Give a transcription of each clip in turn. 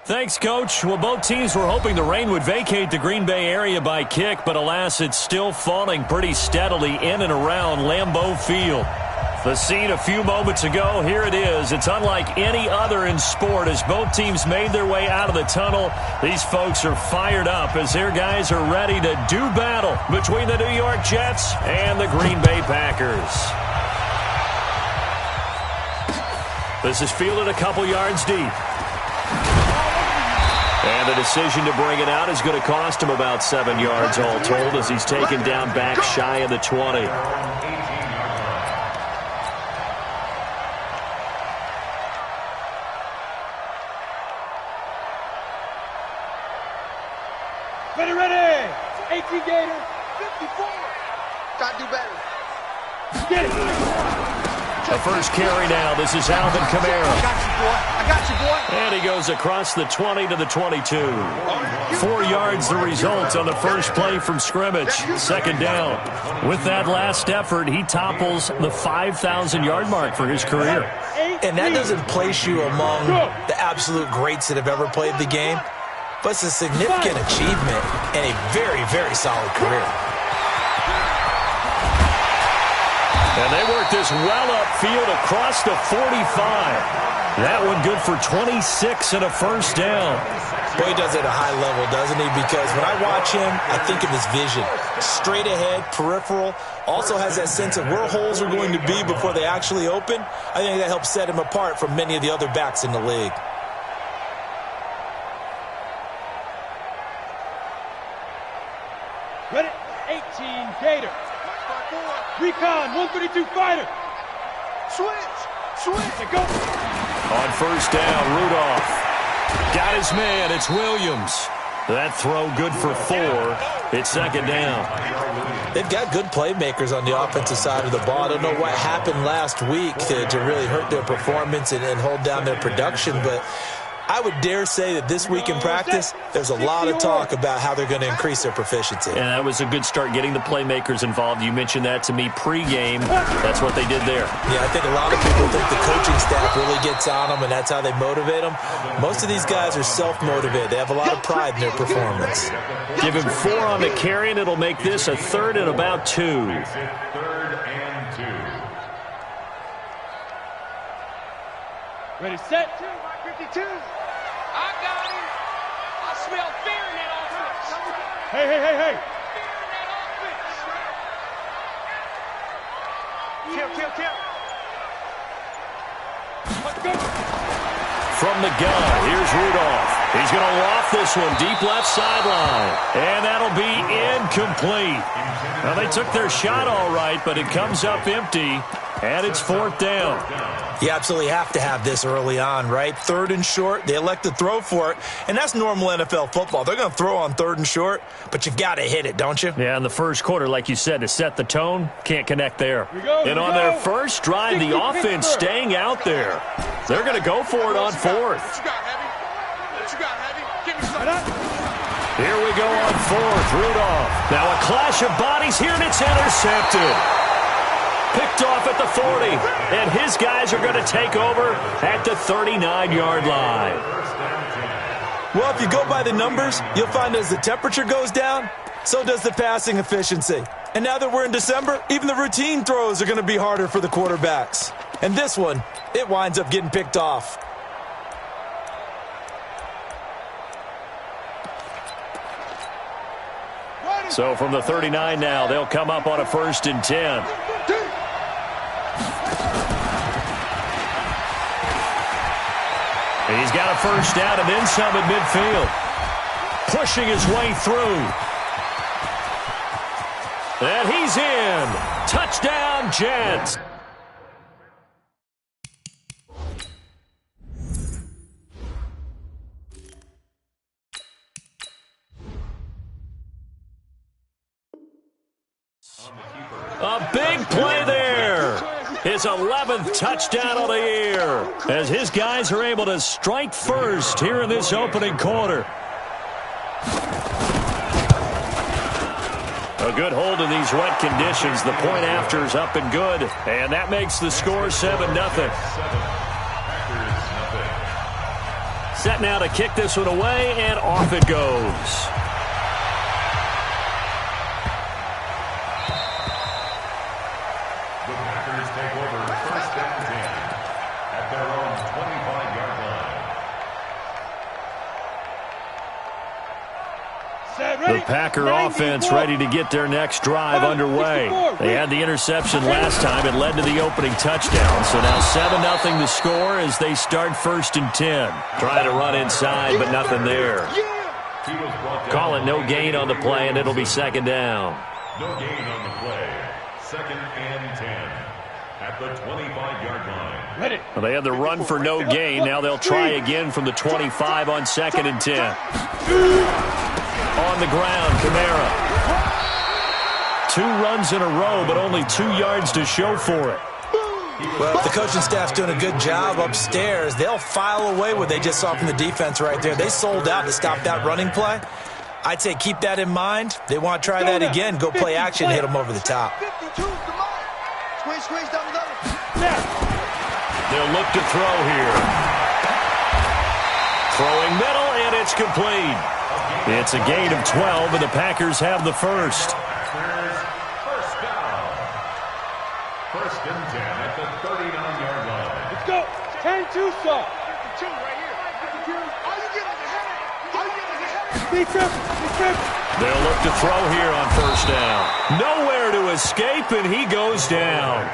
Thanks, Coach. Well, both teams were hoping the rain would vacate the Green Bay area by kick, but alas, it's still falling pretty steadily in and around Lambeau Field. The scene a few moments ago, here it is. It's unlike any other in sport as both teams made their way out of the tunnel. These folks are fired up as their guys are ready to do battle between the New York Jets and the Green Bay Packers. This is fielded a couple yards deep. And the decision to bring it out is going to cost him about 7 yards all told as he's taken down back shy of the 20. Ready. 18 Gator. 54. Got to do better. Get it. The first carry now. This is Alvin Kamara. I got you, boy. And he goes across the 20 to the 22. 4 yards the result on the first play from scrimmage. Second down. With that last effort, he topples the 5,000-yard mark for his career. And that doesn't place you among the absolute greats that have ever played the game, but it's a significant achievement and a very, very solid career. And they work this well upfield across the 45. That one good for 26 and a first down. Boy, he does it at a high level, doesn't he? Because when I watch him, I think of his vision. Straight ahead, peripheral, also has that sense of where holes are going to be before they actually open. I think that helps set him apart from many of the other backs in the league. Ready, 18 Gator. Recon, 132 fighter. Switch, go. On first down, Rudolph. Got his man, it's Williams. That throw good for 4. It's second down. They've got good playmakers on the offensive side of the ball. I don't know what happened last week to really hurt their performance and hold down their production, but I would dare say that this week in practice, there's a lot of talk about how they're going to increase their proficiency. And that was a good start, getting the playmakers involved. You mentioned that to me pregame. That's what they did there. Yeah, I think a lot of people think the coaching staff really gets on them, and that's how they motivate them. Most of these guys are self-motivated. They have a lot of pride in their performance. Give him 4 on the carry, and it'll make this a 3rd and about 2. Ready, set. 52. I got him. I smell fear in that offense. Hey. Fear in that offense. Kill. Let's go. From the gun, here's Rudolph. He's going to loft this one deep left sideline. And that'll be incomplete. Now, they took their shot all right, but it comes up empty. And it's 4th down. You absolutely have to have this early on, right? 3rd and short, they elect to throw for it, and that's normal NFL football. They're going to throw on 3rd and short, but you've got to hit it, don't you? Yeah, in the first quarter, like you said, to set the tone, can't connect there. Here and on their first drive, the offense staying out there. They're going to go for it on 4th. What you got, Heavy? Give me some. Here we go on 4th, Rudolph. Now a clash of bodies here, and it's intercepted. Picked off at the 40, and his guys are going to take over at the 39-yard line. Well, if you go by the numbers, you'll find as the temperature goes down, so does the passing efficiency. And now that we're in December, even the routine throws are going to be harder for the quarterbacks. And this one, it winds up getting picked off. So from the 39 now, they'll come up on a 1st and 10. He's got a first down and then some at midfield. Pushing his way through. And he's in. Touchdown, Jets. A big play there. His 11th touchdown of the year as his guys are able to strike first here in this opening quarter. A good hold in these wet conditions. The point after is up and good, and that makes the score 7-0. Set now to kick this one away, and off it goes. The Packers take over first and 10 at their own 25-yard line. The Packer offense ready to get their next drive underway. They had the interception last time. It led to the opening touchdown. So now 7-0 the score as they start first and 10. Trying to run inside, but nothing there. Call it no gain on the play, and it'll be second down. No gain on the play. Second and 10 at the 25-yard line. Well, they had the run for no gain. Now they'll try again from the 25 on second and 10. On the ground, Kamara. 2 runs in a row, but only 2 yards to show for it. Well, the coaching staff's doing a good job upstairs. They'll file away what they just saw from the defense right there. They sold out to stop that running play. I'd say keep that in mind. They want to try that again. Go play action, hit them over the top. They'll look to throw here. Throwing middle, and it's complete. It's a gain of 12, and the Packers have the first. First down. First and 10 at the 39-yard line. Let's go. 10-2 saw. 52 right here. 52. All you get is a headache. All you get is a headache. Be careful. Be careful. They'll look to throw here on first down. Nowhere to escape, and he goes down.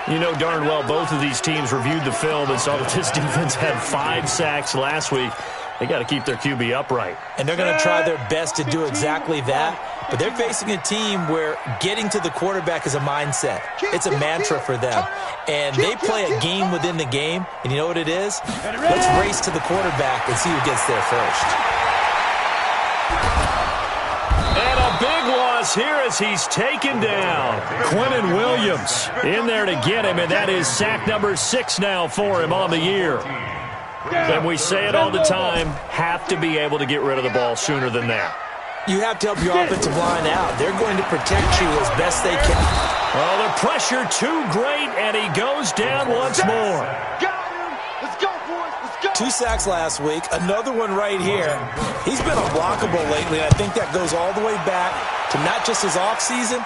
You know darn well both of these teams reviewed the film and saw that this defense had 5 sacks last week. They got to keep their QB upright. And they're going to try their best to do exactly that. But they're facing a team where getting to the quarterback is a mindset. It's a mantra for them. And they play a game within the game. And you know what it is? Let's race to the quarterback and see who gets there first. And a big loss here as he's taken down. Quinnen Williams in there to get him, and that is sack number 6 now for him on the year. And we say it all the time, have to be able to get rid of the ball sooner than that. You have to help your offensive line out. They're going to protect you as best they can. Oh, the pressure too great, and he goes down once more. Got him. Let's go, boys. Let's go. 2 sacks last week, another one right here. He's been unblockable lately, and I think that goes all the way back to not just his offseason,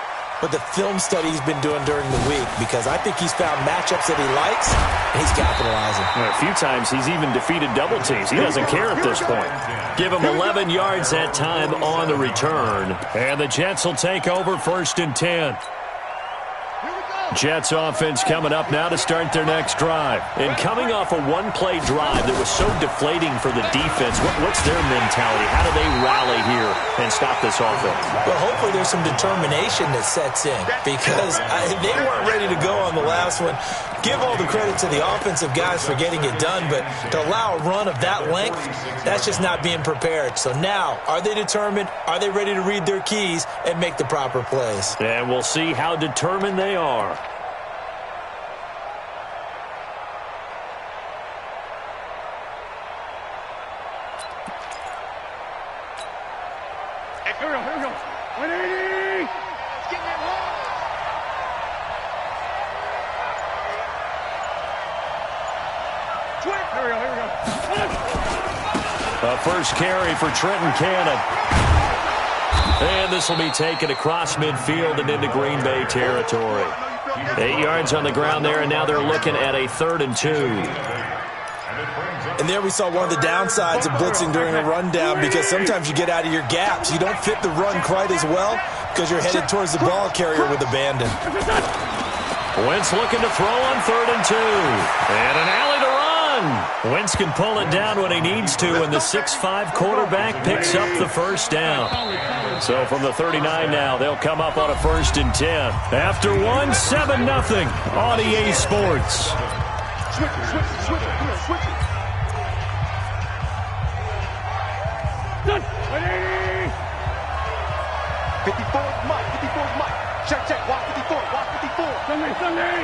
but the film study he's been doing during the week, because I think he's found matchups that he likes, and he's capitalizing. A few times he's even defeated double teams. He doesn't care at this point. Give him 11 yards that time on the return. And the Jets will take over first and 10. Jets offense coming up now to start their next drive. And coming off a one-play drive that was so deflating for the defense, what's their mentality? How do they rally here and stop this offense? Well, hopefully there's some determination that sets in, because they weren't ready to go on the last one. Give all the credit to the offensive guys for getting it done, but to allow a run of that length, that's just not being prepared. So now, are they determined? Are they ready to read their keys and make the proper plays? And we'll see how determined they are. Here we go. 180. Let's get that wall. Here we go. A first carry for Trenton Cannon. And this will be taken across midfield and into Green Bay territory. 8 yards on the ground there, and now they're looking at a 3rd and 2. And there we saw one of the downsides of blitzing during a rundown, because sometimes you get out of your gaps. You don't fit the run quite as well because you're headed towards the ball carrier with abandon. Wentz looking to throw on 3rd and 2. And an alley to run. Wentz can pull it down when he needs to, and the 6'5" quarterback picks up the first down. So from the 39 now, they'll come up on a 1st and 10. After one, 7-0 on EA Sports. Switch. 180. 54 Mike. Check. Watch 54. Sunday.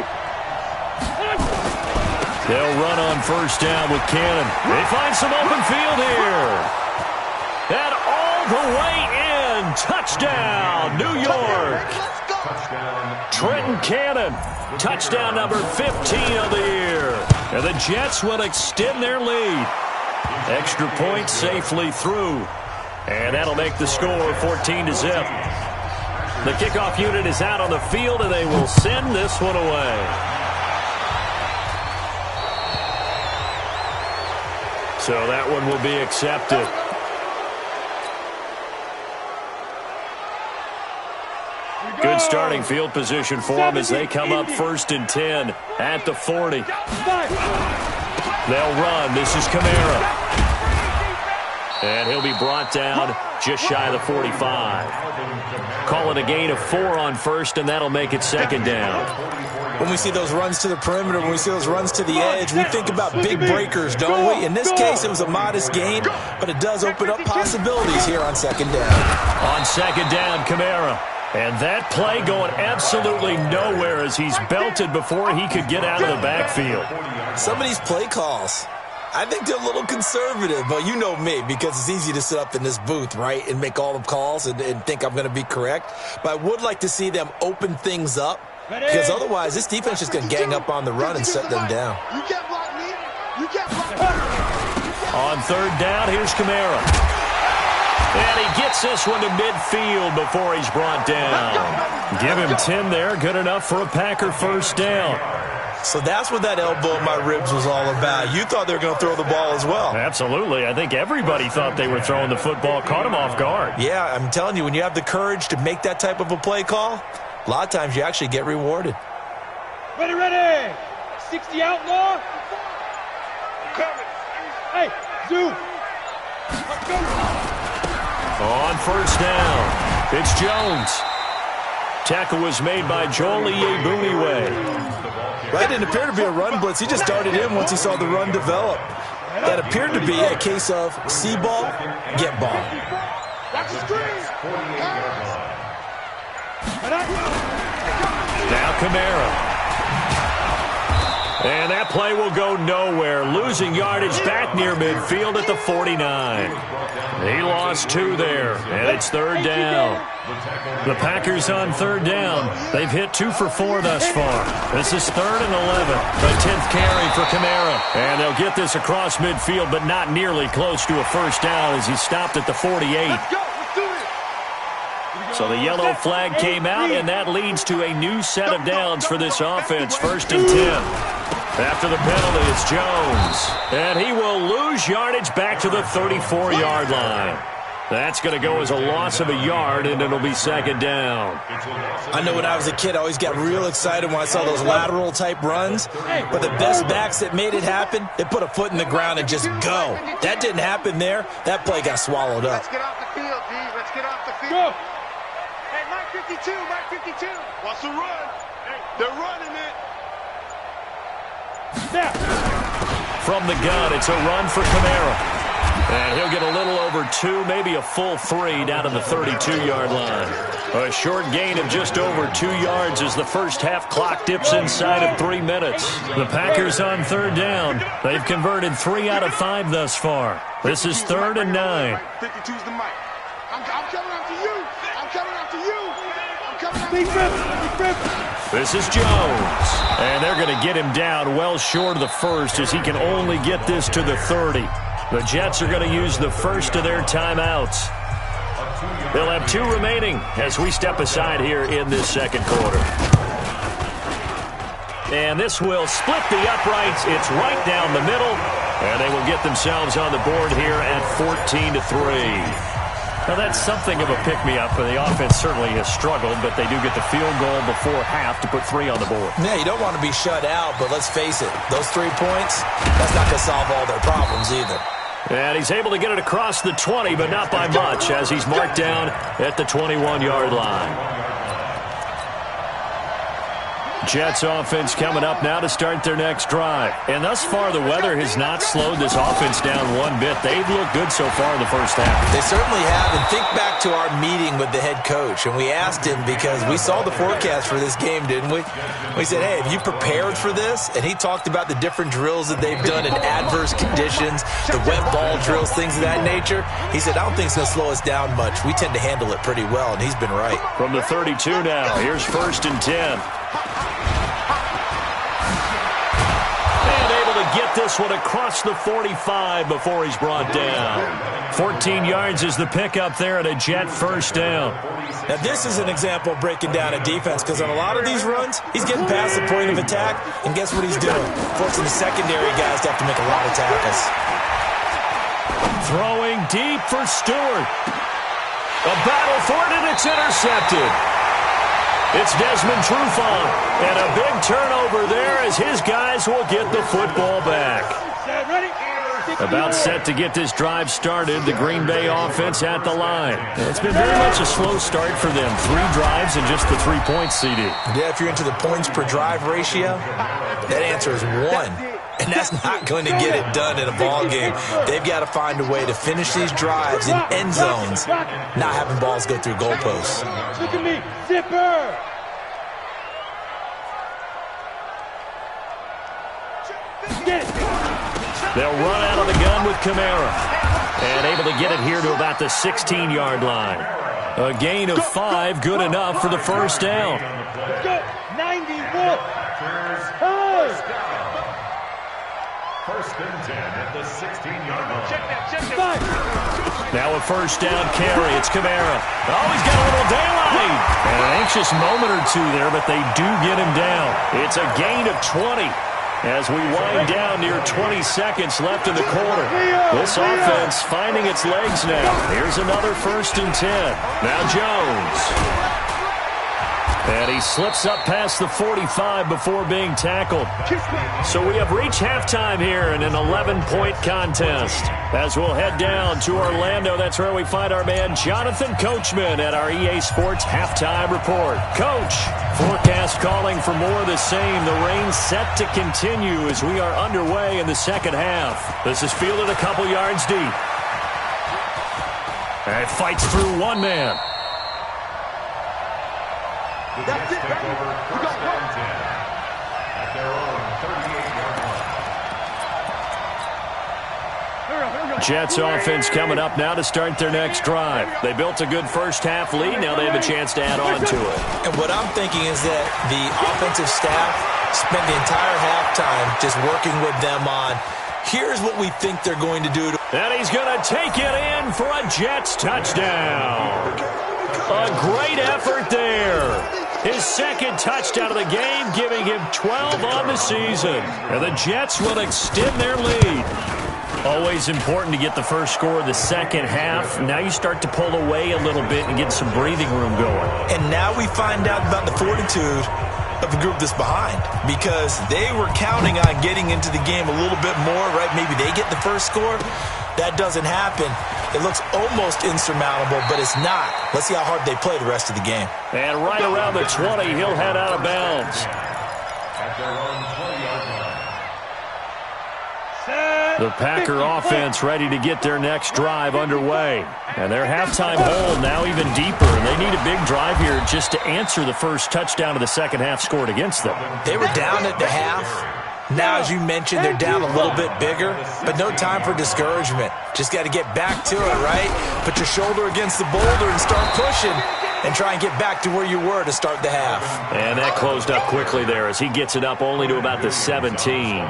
They'll run on first down with Cannon. They find some open field here. And all the way in. Touchdown, New York. Let's go. Trenton Cannon, touchdown number 15 of the year. And the Jets will extend their lead. Extra point safely through. And that'll make the score 14-0. The kickoff unit is out on the field, and they will send this one away. So that one will be accepted. Good starting field position for them as they come up 1st and 10 at the 40. They'll run. This is Kamara. And he'll be brought down just shy of the 45. Call it a gain of 4 on 1st, and that'll make it 2nd down. When we see those runs to the perimeter, when we see those runs to the edge, we think about big breakers, don't we? In this case, it was a modest gain, but it does open up possibilities here on 2nd down. On 2nd down, Kamara. And that play going absolutely nowhere as he's belted before he could get out of the backfield. Some of these play calls, I think they're a little conservative, but you know me, because it's easy to sit up in this booth, right, and make all the calls and think I'm going to be correct. But I would like to see them open things up, because otherwise this defense is going to gang up on the run and shut them down. You can't block me. You can't block me. On 3rd down, here's Kamara. And he gets this one to midfield before he's brought down. Give him 10 there. Good enough for a Packer 1st down. So that's what that elbow in my ribs was all about. You thought they were going to throw the ball as well. Absolutely. I think everybody thought they were throwing the football. Caught him off guard. Yeah, I'm telling you, when you have the courage to make that type of a play call, a lot of times you actually get rewarded. Ready, ready. 60 outlaw. Coming. Hey, Zoo. Let's go. On 1st down, it's Jones. Tackle was made by Joel Iyiegbuniwe. Right, didn't appear to be a run blitz. He just darted in once he saw the run develop. That appeared to be a case of see ball, get ball. Watch the screen. Now Kamara. And that play will go nowhere. Losing yardage back near midfield at the 49. He lost 2 there, and it's 3rd down. The Packers on 3rd down. They've hit 2 for 4 thus far. This is 3rd and 11. The 10th carry for Kamara. And they'll get this across midfield, but not nearly close to a 1st down as he stopped at the 48. So the yellow flag came out, and that leads to a new set of downs for this offense. 1st and 10. After the penalty, it's Jones. And he will lose yardage back to the 34-yard line. That's going to go as a loss of a yard, and it'll be 2nd down. I know when I was a kid, I always got real excited when I saw those lateral-type runs. But the best backs that made it happen, they put a foot in the ground and just go. That didn't happen there. That play got swallowed up. Let's get off the field, D. Let's get off the field. Go. Hey, Mike 52, Mike 52. Watch the run. Hey, they're running it. From the gun, it's a run for Kamara. And he'll get a little over 2, maybe a full 3 down to the 32-yard line. A short gain of just over 2 yards as the first half clock dips inside of 3 minutes. The Packers on 3rd down. They've converted 3 out of 5 thus far. This is 3rd and 9. 52's the mic. I'm coming after you. I'm coming after you. I'm coming after you. This is Jones. And they're going to get him down well short of the 1st as he can only get this to the 30. The Jets are going to use the first of their timeouts. They'll have 2 remaining as we step aside here in this 2nd quarter. And this will split the uprights. It's right down the middle. And they will get themselves on the board here at 14-3. Now, that's something of a pick-me-up, and the offense certainly has struggled, but they do get the field goal before half to put 3 on the board. Yeah, you don't want to be shut out, but let's face it, those 3 points, that's not going to solve all their problems either. And he's able to get it across the 20, but not by much, as he's marked down at the 21-yard line. Jets offense coming up now to start their next drive. And thus far, the weather has not slowed this offense down one bit. They've looked good so far in the first half. They certainly have. And think back to our meeting with the head coach. And we asked him, because we saw the forecast for this game, didn't we? We said, hey, have you prepared for this? And he talked about the different drills that they've done in adverse conditions, the wet ball drills, things of that nature. He said, I don't think it's going to slow us down much. We tend to handle it pretty well, and he's been right. From the 32 now, here's 1st and 10. Get this one across the 45 before he's brought down. 14 yards is the pickup there at a Jet first down. Now, this is an example of breaking down a defense, because on a lot of these runs, he's getting past the point of attack, and guess what he's doing? Forcing the secondary guys to have to make a lot of tackles. Throwing deep for Stewart. A battle for it, and it's intercepted. It's Desmond Trufant, and a big turnover there as his guys will get the football back. About set to get this drive started, the Green Bay offense at the line. It's been very much a slow start for them. 3 drives and just the 3 points, CD. Yeah, if you're into the points per drive ratio, that answer is 1. And that's not going to get it done in a ball game. They've got to find a way to finish these drives in end zones, not having balls go through goalposts. Look at me, zipper! They'll run out of the gun with Kamara. And able to get it here to about the 16-yard line. A gain of 5, good enough for the first down. 91! First and 10 at the 16-yard line. Now a first down carry. It's Kamara. Oh, he's got a little daylight. And an anxious moment or two there, but they do get him down. It's a gain of 20 as we wind down near 20 seconds left in the quarter. This offense finding its legs now. Here's another first and 10. Now Jones. And he slips up past the 45 before being tackled. So we have reached halftime here in an 11-point contest. As we'll head down to Orlando, that's where we find our man Jonathan Coachman at our EA Sports Halftime Report. Coach, forecast calling for more of the same. The rain set to continue as we are underway in the second half. This is fielded a couple yards deep. And fights through one man. The Jets take over first and 10 at their own 38-yard line. Jets offense coming up now to start their next drive. They built a good first half lead. Now they have a chance to add on to it. And what I'm thinking is that the offensive staff spent the entire halftime just working with them on, here's what we think they're going to do. And he's going to take it in for a Jets touchdown. A great effort there. His second touchdown of the game, giving him 12 on the season. And the Jets will extend their lead. Always important to get the first score of the second half. Now you start to pull away a little bit and get some breathing room going. And now we find out about the fortitude of the group that's behind, because they were counting on getting into the game a little bit more, right? Maybe they get the first score. That doesn't happen. It looks almost insurmountable, but it's not. Let's see how hard they play the rest of the game. And right around the 20, he'll head out of bounds. At their own 20-yard line. The Packer offense ready to get their next drive underway. And their halftime hole now even deeper, and they need a big drive here just to answer the first touchdown of the second half scored against them. They were down at the half. Now, as you mentioned, they're down a little bit bigger, but no time for discouragement. Just got to get back to it, right? Put your shoulder against the boulder and start pushing and try and get back to where you were to start the half. And that closed up quickly there as he gets it up only to about the 17.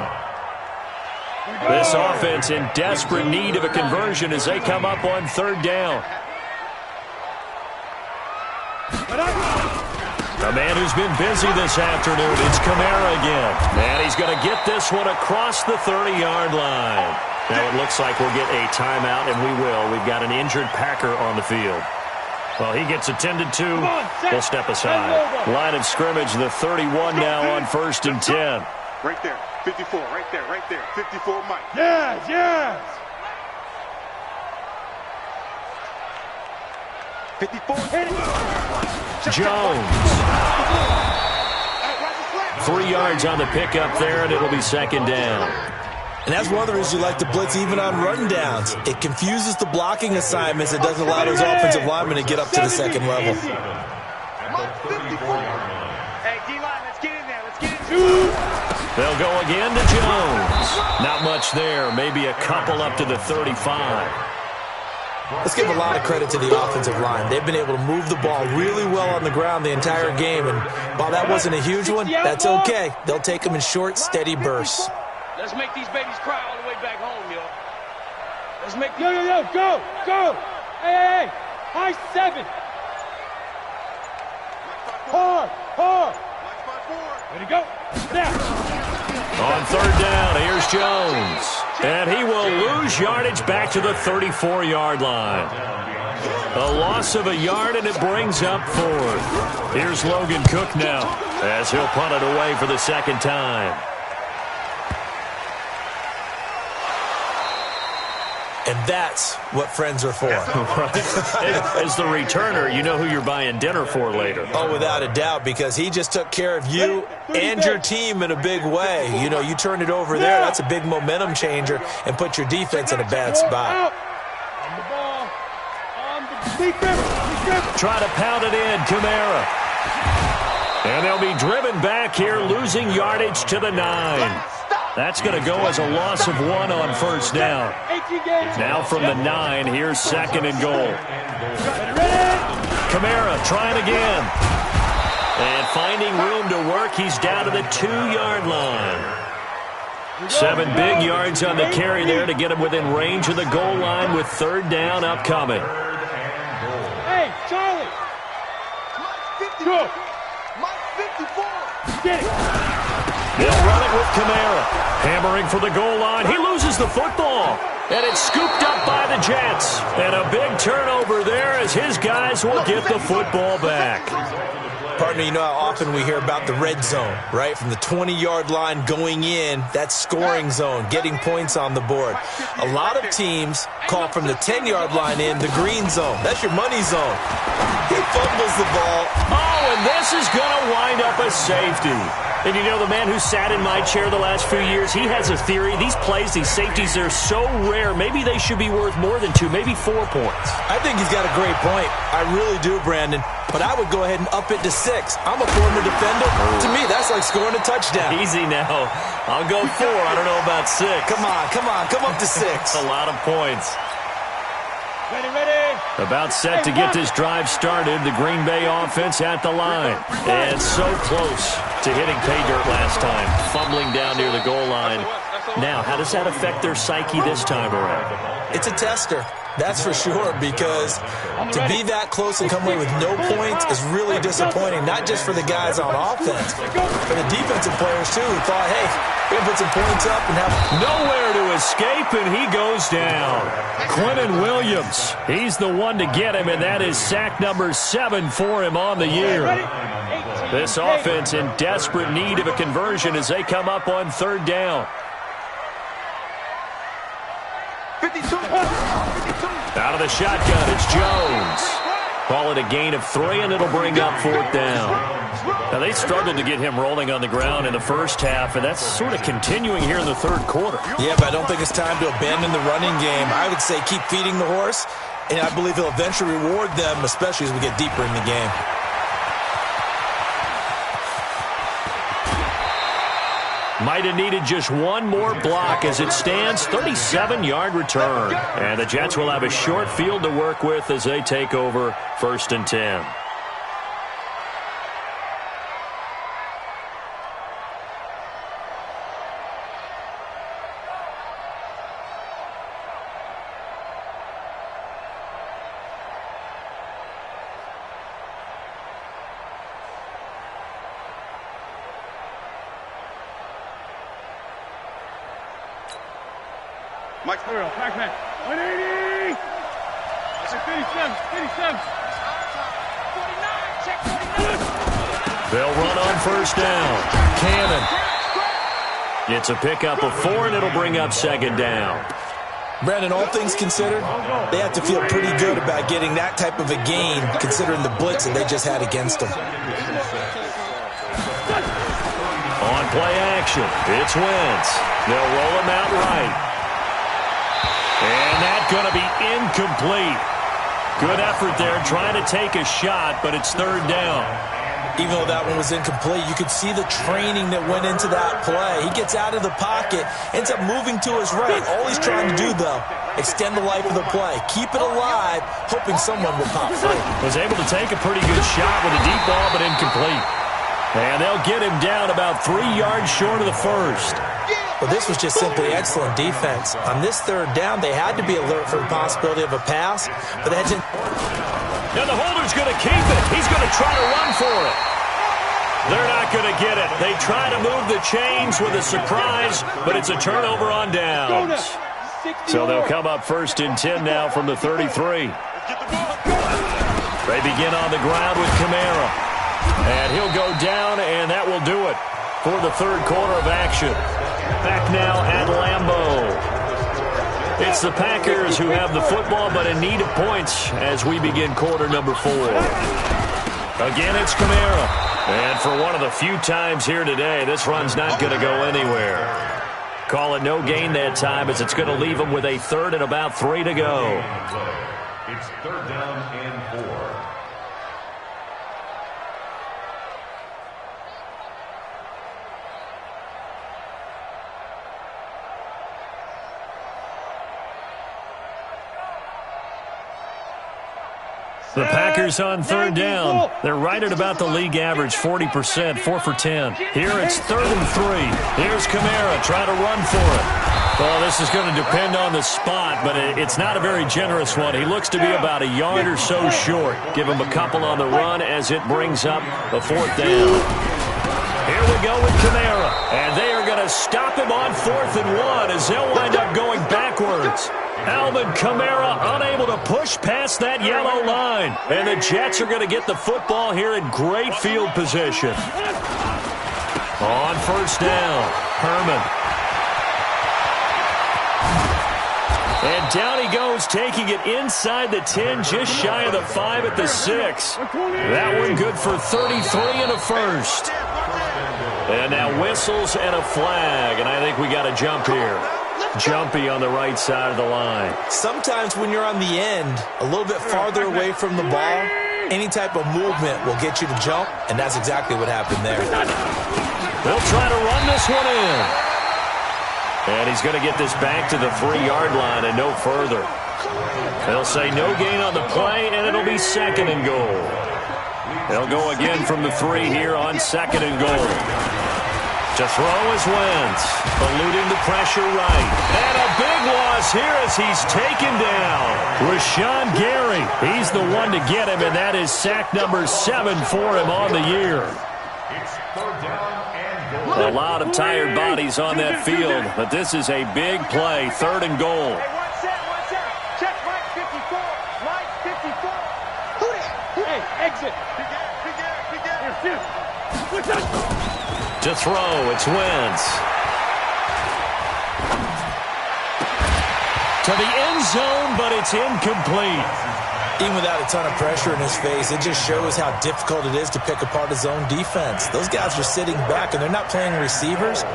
This offense in desperate need of a conversion as they come up on third down. A man who's been busy this afternoon, it's Kamara again. And he's going to get this one across the 30-yard line. Now it looks like we'll get a timeout, and we will. We've got an injured Packer on the field. Well, he gets attended to. We'll step aside. Line of scrimmage, the 31 now on first and 10. Right there, 54, right there, 54 Mike. Yes, yes! 54. Jones. 3 yards on the pickup there, and it'll be second down. And that's one of the reasons you like to blitz even on run downs. It confuses the blocking assignments. It doesn't allow those offensive linemen to get up to the second level. Hey, D-line, let's get in there. Let's get in. They'll go again to Jones. Not much there. Maybe a couple up to the 35. Let's give a lot of credit to the offensive line. They've been able to move the ball really well on the ground the entire game. And while that wasn't a huge one, that's okay. They'll take them in short, steady bursts. Let's make these babies cry all the way back home, yo. Let's make Yo, go, go. Hey, high 7. Hard. Ready to go. On third down, here's Jones. And he will lose yardage back to the 34-yard line. A loss of a yard, and it brings up 4th. Here's Logan Cook now, as he'll punt it away for the second time. And that's what friends are for. As the returner, you know who you're buying dinner for later. Oh, without a doubt, because he just took care of you and your team in a big way. You know, you turned it over there. That's a big momentum changer and put your defense in a bad spot. On the ball. On the Try to pound it in, Kamara. And they'll be driven back here, losing yardage to the 9. That's going to go as a loss of 1 on first down. Now from the 9, here's second and goal. Kamara trying again. And finding room to work, he's down to the 2-yard line. 7 big yards on the carry there to get him within range of the goal line with third down upcoming. Hey, Charlie. Go. Mike 54. Get it. They'll run it with Kamara. Hammering for the goal line. He loses the football. And it's scooped up by the Jets. And a big turnover there as his guys will get the football back. Partner, you know how often we hear about the red zone, right? From the 20-yard line going in, that's scoring zone, getting points on the board. A lot of teams call from the 10-yard line in the green zone. That's your money zone. He fumbles the ball. Oh, and this is going to wind up a safety. And you know, the man who sat in my chair the last few years, he has a theory. These plays, these safeties, they're so rare. Maybe they should be worth more than 2, maybe 4 points. I think he's got a great point. I really do, Brandon. But I would go ahead and up it to 6. I'm a former defender. To me, that's like scoring a touchdown. Easy now. I'll go 4. I don't know about 6. Come on. Come up to 6. A lot of points. Ready. About set to get this drive started. The Green Bay offense at the line. And so close to hitting pay dirt last time. Fumbling down near the goal line. Now, how does that affect their psyche this time around? It's a tester. That's for sure, because to be that close and come away with no points is really disappointing, not just for the guys on offense, for the defensive players, too, who thought, hey, we're going to put some points up and have... Nowhere to escape, and he goes down. Quentin Williams, he's the one to get him, and that is sack number 7 for him on the year. This offense in desperate need of a conversion as they come up on third down. 52. Out of the shotgun, it's Jones. Call it a gain of 3, and it'll bring up fourth down. Now, they struggled to get him rolling on the ground in the first half, and that's sort of continuing here in the third quarter. Yeah, but I don't think it's time to abandon the running game. I would say keep feeding the horse, and I believe he'll eventually reward them, especially as we get deeper in the game. Might have needed just one more block. As it stands, 37-yard return. And the Jets will have a short field to work with as they take over first and 10. Mike, Pac-Man. 180. 57. 49. They'll run on first down. Cannon. It's a pickup of 4, and it'll bring up second down. Brandon, all things considered, they have to feel pretty good about getting that type of a gain, considering the blitz that they just had against them. play action. It's Wentz. They'll roll him out right. And that's going to be incomplete. Good effort there trying to take a shot, but it's third down. Even though that one was incomplete, you could see the training that went into that play. He gets out of the pocket, ends up moving to his right. All he's trying to do, though, extend the life of the play. Keep it alive, hoping someone will pop free. Was able to take a pretty good shot with a deep ball, but incomplete. And they'll get him down about 3 yards short of the first. Well, this was just simply excellent defense. On this third down, they had to be alert for the possibility of a pass, but they had to... Now the holder's going to keep it. He's going to try to run for it. They're not going to get it. They try to move the chains with a surprise, but it's a turnover on downs. So they'll come up 1st and 10 now from the 33. They begin on the ground with Kamara. And he'll go down, and that will do it for the third quarter of action. Back now at Lambeau. It's the Packers who have the football, but in need of points as we begin quarter number 4. Again, it's Kamara. And for one of the few times here today, this run's not going to go anywhere. Call it no gain that time, as it's going to leave them with a third and about 3 to go. It's third down and 4. The Packers on third down. They're right at about the league average, 40%, 4 for 10. Here it's 3rd and 3. Here's Kamara trying to run for it. Well, this is going to depend on the spot, but it's not a very generous one. He looks to be about a yard or so short. Give him a couple on the run as it brings up the 4th down. Here we go with Kamara. And they are going to stop him on 4th and 1 as they'll wind up going backwards. Alvin Kamara unable to push past that yellow line. And the Jets are going to get the football here in great field position. On 1st down, Herman. And down he goes, taking it inside the 10, just shy of the 5 at the 6. That one good for 33 and a first. And now whistles and a flag, and I think we got a jump here. Jumpy on the right side of the line. Sometimes when you're on the end, a little bit farther away from the ball, any type of movement will get you to jump, and that's exactly what happened there. They'll try to run this one in. And he's going to get this back to the 3-yard line and no further. They'll say no gain on the play, and it'll be 2nd and goal. They'll go again from the 3 here on 2nd and goal. To throw is Wentz, eluding the pressure right. And a big loss here as he's taken down. Rashawn Gary, he's the one to get him, and that is sack number 7 for him on the year. It's third down and goal. A lot of tired bodies on that field, but this is a big play, 3rd and goal. Hey, one set. Check right 54. Right 54. Who that? Hey, exit. To throw, it's Wentz. To the end zone, but it's incomplete. Even without a ton of pressure in his face, it just shows how difficult it is to pick apart his own defense. Those guys are sitting back, and they're not playing receivers.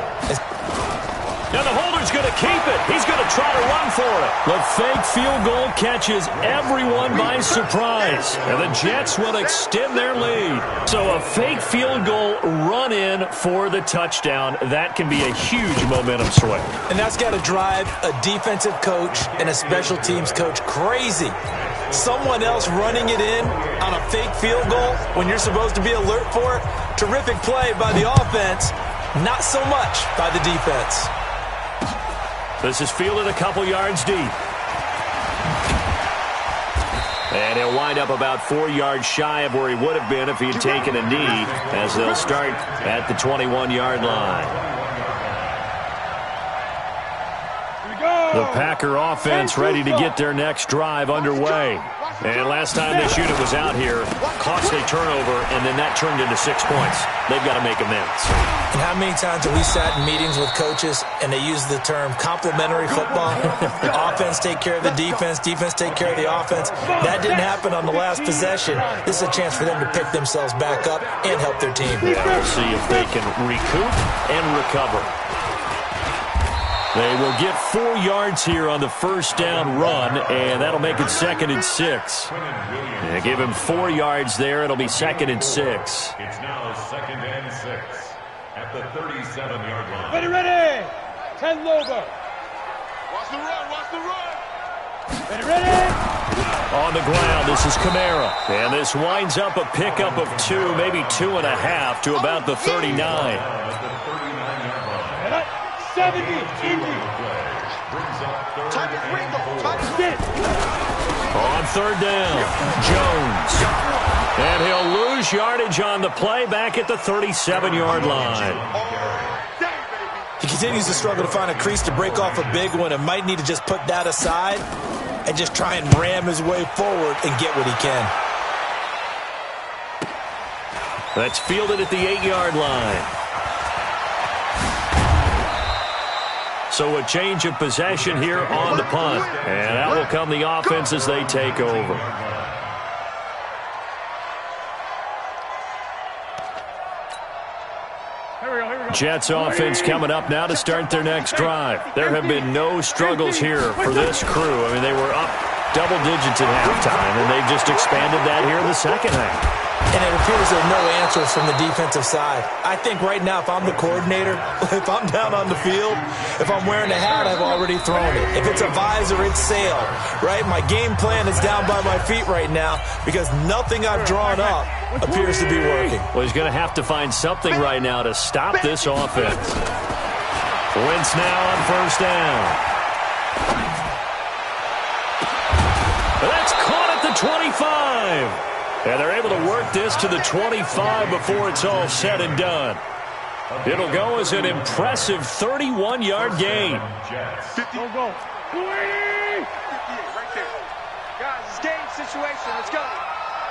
Now the holder's going to keep it. He's going to try to run for it. The fake field goal catches everyone by surprise. And the Jets will extend their lead. So a fake field goal run in for the touchdown. That can be a huge momentum swing. And that's got to drive a defensive coach and a special teams coach crazy. Someone else running it in on a fake field goal when you're supposed to be alert for it. Terrific play by the offense. Not so much by the defense. This is fielded a couple yards deep. And he'll wind up about 4 yards shy of where he would have been if he had taken a knee, as they'll start at the 21-yard line. The Packer offense ready to get their next drive underway. And last time this unit was out here, costly turnover, and then that turned into 6 points. They've got to make amends. And how many times have we sat in meetings with coaches and they use the term complementary football? Offense take care of the defense, defense take care of the offense. That didn't happen on the last possession. This is a chance for them to pick themselves back up and help their team. Yeah, we'll see if they can recoup and recover. They will get 4 yards here on the first down run, and that'll make it 2nd and 6. Yeah, give him 4 yards there. It'll be 2nd and 6. It's now 2nd and 6 at the 37-yard line. Ready, ready. 10 Lober. Watch the run, watch the run. Ready, ready. On the ground, this is Kamara. And this winds up a pickup of 2, maybe 2.5 to about the 39. At the 39-yard line. 70, Indy. Brings up 3rd and 4. Get it. On 3rd down, Jones. And he'll lose yardage on the play back at the 37-yard line. He continues to struggle to find a crease to break off a big one and might need to just put that aside and just try and ram his way forward and get what he can. That's fielded at the 8-yard line. So a change of possession here on the punt. And out will come the offense as they take over. Jets offense coming up now to start their next drive. There have been no struggles here for this crew. I mean, they were up double digits at halftime, and they've just expanded that here in the second half. And it appears there are no answers from the defensive side. I think right now, if I'm the coordinator, if I'm down on the field, if I'm wearing a hat, I've already thrown it. If it's a visor, it's sail, right? My game plan is down by my feet right now because nothing I've drawn up appears to be working. Well, he's going to have to find something right now to stop this offense. Wentz now on 1st down. That's caught at the 25. And they're able to work this to the 25 before it's all said and done. It'll go as an impressive 31-yard gain. 50. Go. 280. 58 right there. Guys, it's game situation. Let's go.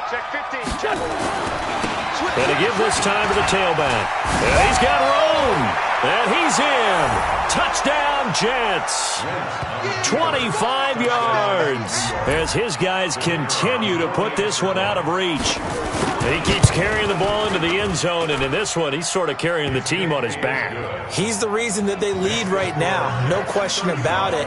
Check 15. Check. And to give this time to the tailback. And he's got room. And he's in. Touchdown, Jets. 25 yards as his guys continue to put this one out of reach. And he keeps carrying the ball into the end zone, and in this one, he's sort of carrying the team on his back. He's the reason that they lead right now. No question about it.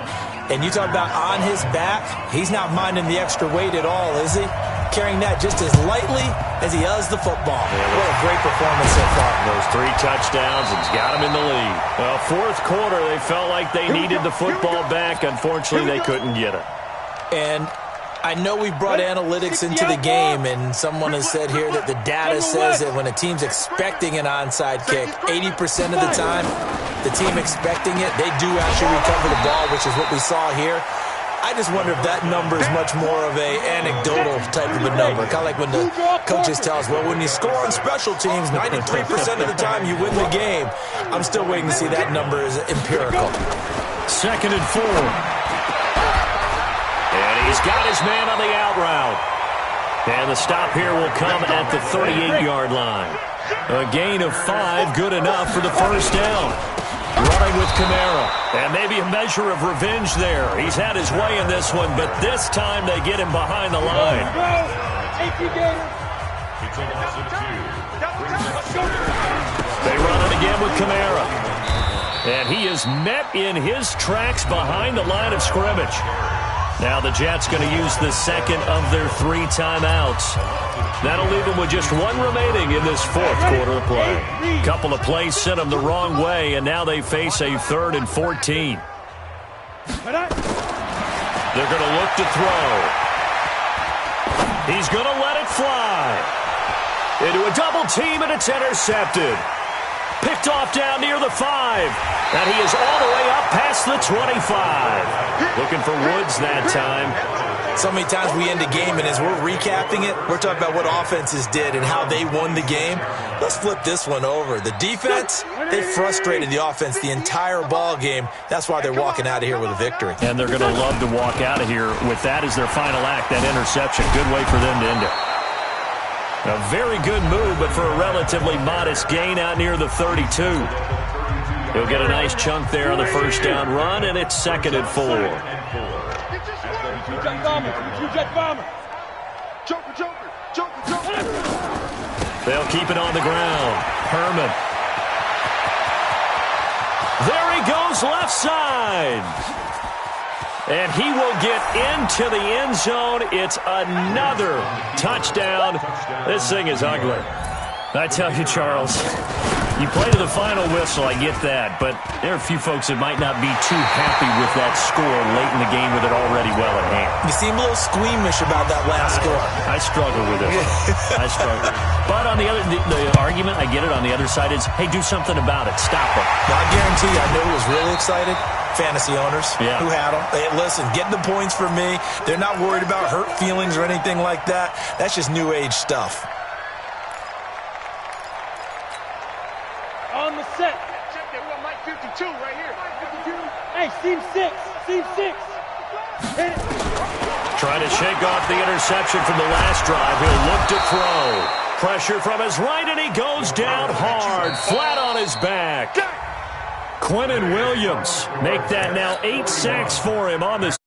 And you talk about on his back, he's not minding the extra weight at all, is he? Carrying that just as lightly as he does the football. What a great performance so far. Those 3 touchdowns, it's got him in the lead. Well, 4th quarter, they felt like they needed the football back. Unfortunately, they couldn't get it. And I know we brought analytics into the game, and someone has said here that the data says that when a team's expecting an onside kick, 80% of the time, the team expecting it, they do actually recover the ball, which is what we saw here. I just wonder if that number is much more of a anecdotal type of a number. Kind of like when the coaches tell us, well, when you score on special teams, 93% of the time you win the game. I'm still waiting to see that number is empirical. 2nd and 4. And he's got his man on the out route. And the stop here will come at the 38-yard line. A gain of 5, good enough for the first down. Running with Kamara. And maybe a measure of revenge there. He's had his way in this one, but this time they get him behind the line. It's a loss of 2. They run it again with Kamara. And he is met in his tracks behind the line of scrimmage. Now the Jets going to use the second of their 3 timeouts. That'll leave them with just 1 remaining in this 4th quarter of play. Couple of plays sent them the wrong way, and now they face a 3rd and 14. They're going to look to throw. He's going to let it fly. Into a double team, and it's intercepted. Picked off down near the 5. And he is all the way up past the 25. Looking for Woods that time. So many times we end a game, and as we're recapping it, we're talking about what offenses did and how they won the game. Let's flip this one over. The defense, they frustrated the offense the entire ball game. That's why they're walking out of here with a victory. And they're going to love to walk out of here with that as their final act, that interception. Good way for them to end it. A very good move, but for a relatively modest gain out near the 32. He'll get a nice chunk there on the first down run, and it's 2nd and 4. They'll keep it on the ground. Herman. There he goes, left side. And he will get into the end zone. It's another touchdown. This thing is ugly. I tell you, Charles, you play to the final whistle, I get that, but there are a few folks that might not be too happy with that score late in the game with it already well at hand. You seem a little squeamish about that last score. I struggle with it. I struggle. But on the other, the argument, I get it, on the other side is, hey, do something about it. Stop it. Now, I guarantee you, I know who was really excited. Fantasy owners who had them. Hey, listen, get the points for me. They're not worried about hurt feelings or anything like that. That's just new age stuff. On the set. Check that. We got Mike 52 right here. Hey, seam 6. Seam 6. Hit it. Trying to shake off the interception from the last drive. He'll look to throw. Pressure from his right, and he goes down hard, flat on his back. Quentin Williams make that now 8 sacks for him on this.